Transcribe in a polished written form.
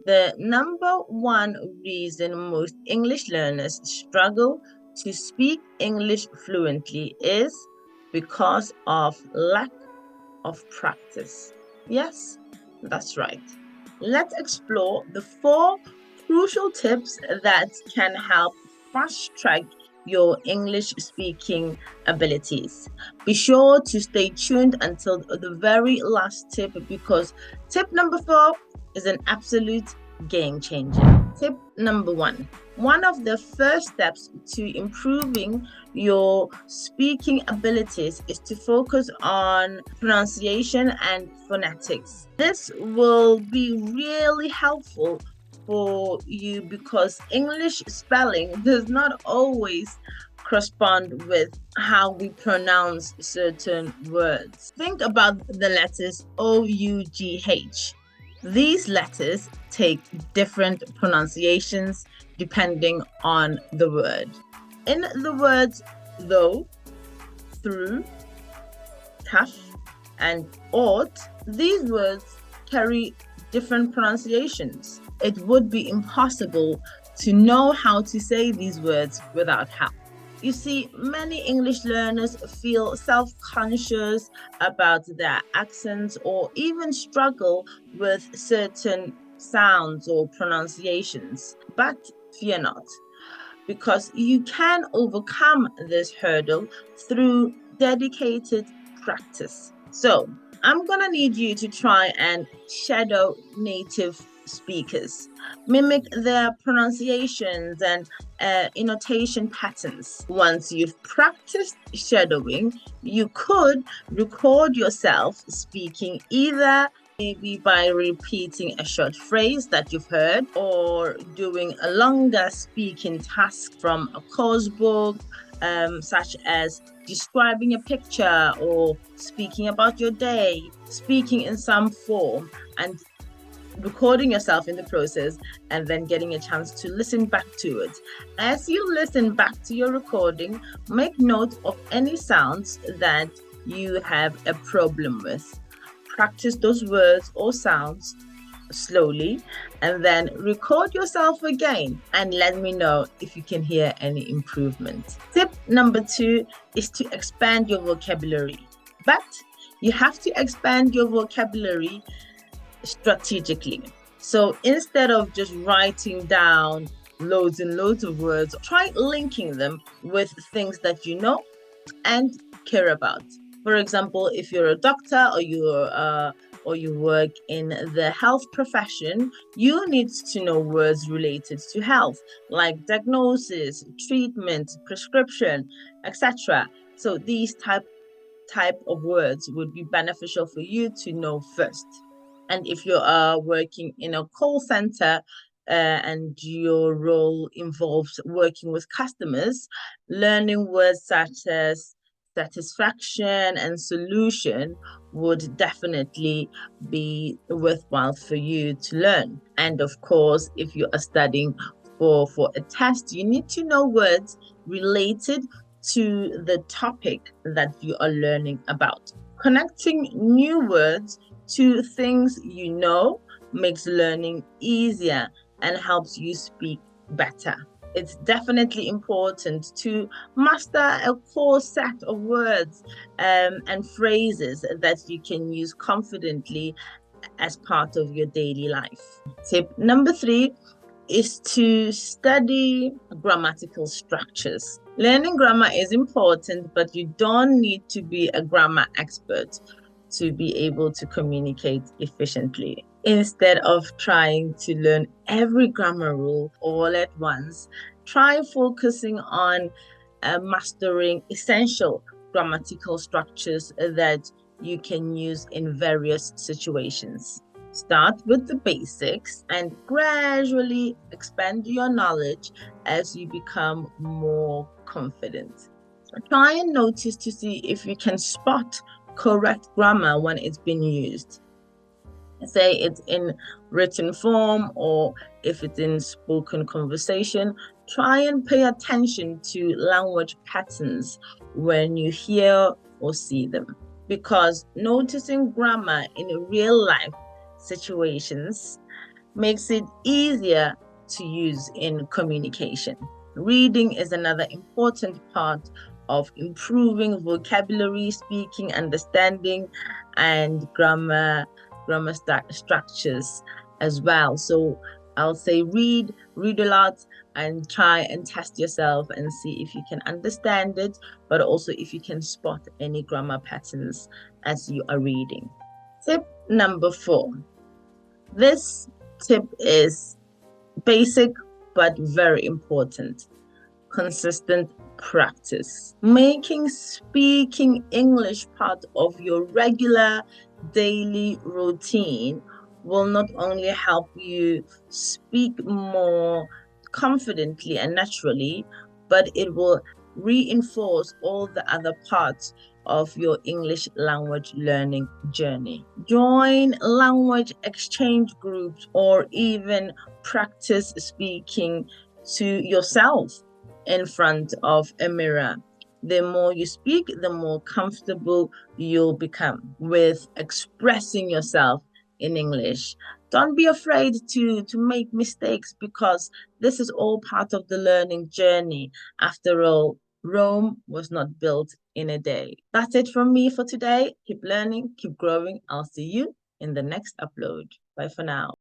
The number one reason most English learners struggle to speak English fluently is because of lack of practice. Yes, that's right. Let's explore the four crucial tips that can help fast track your English speaking abilities. Be sure to stay tuned until the very last tip because tip number four is an absolute game changer. Tip number one of the first steps to improving your speaking abilities is to focus on pronunciation and phonetics. This will be really helpful for you because English spelling does not always correspond with how we pronounce certain words. Think about the letters OUGH. These letters take different pronunciations depending on the word. In the words though, through, tough, and ought, these words carry different pronunciations. It would be impossible to know how to say these words without help. You see, many English learners feel self-conscious about their accents or even struggle with certain sounds or pronunciations. But fear not, because you can overcome this hurdle through dedicated practice. So, I'm gonna need you to try and shadow native speakers, mimic their pronunciations and intonation patterns. Once you've practiced shadowing, you could record yourself speaking either maybe by repeating a short phrase that you've heard or doing a longer speaking task from a course book, such as describing a picture or speaking about your day, speaking in some form, and recording yourself in the process and then getting a chance to listen back to it. As you listen back to your recording, make note of any sounds that you have a problem with. Practice those words or sounds slowly and then record yourself again and let me know if you can hear any improvement. Tip number 2 is to expand your vocabulary. But you have to expand your vocabulary strategically. So instead of just writing down loads and loads of words, try linking them with things that you know and care about. For example, if you're a doctor or you work in the health profession, you need to know words related to health, like diagnosis, treatment, prescription, etc. So these type of words would be beneficial for you to know first. And if you are working in a call center and your role involves working with customers, learning words such as satisfaction and solution would definitely be worthwhile for you to learn. And of course, if you are studying for a test, you need to know words related to the topic that you are learning about. Connecting new words to things you know makes learning easier and helps you speak better. It's definitely important to master a core set of words and phrases that you can use confidently as part of your daily life. Tip number 3 is to study grammatical structures. Learning grammar is important, but you don't need to be a grammar expert to be able to communicate efficiently. Instead of trying to learn every grammar rule all at once, try focusing on mastering essential grammatical structures that you can use in various situations. Start with the basics and gradually expand your knowledge as you become more confident. Try and notice to see if you can spot correct grammar when it's been used. Say it's in written form or if it's in spoken conversation, try and pay attention to language patterns when you hear or see them. Because noticing grammar in real life situations makes it easier to use in communication. Reading is another important part of improving vocabulary, speaking, understanding, and grammar structures as well. So I'll say read a lot, and try and test yourself and see if you can understand it, but also if you can spot any grammar patterns as you are reading. Tip number 4. This tip is basic but very important. Consistent practice. Making speaking English part of your regular daily routine will not only help you speak more confidently and naturally, but it will reinforce all the other parts of your English language learning journey. Join language exchange groups or even practice speaking to yourself in front of a mirror. The more you speak, the more comfortable you'll become with expressing yourself in English. Don't be afraid to make mistakes, because this is all part of the learning journey. After all, Rome was not built in a day. That's it from me for today. Keep learning, keep growing. I'll see you in the next upload. Bye for now.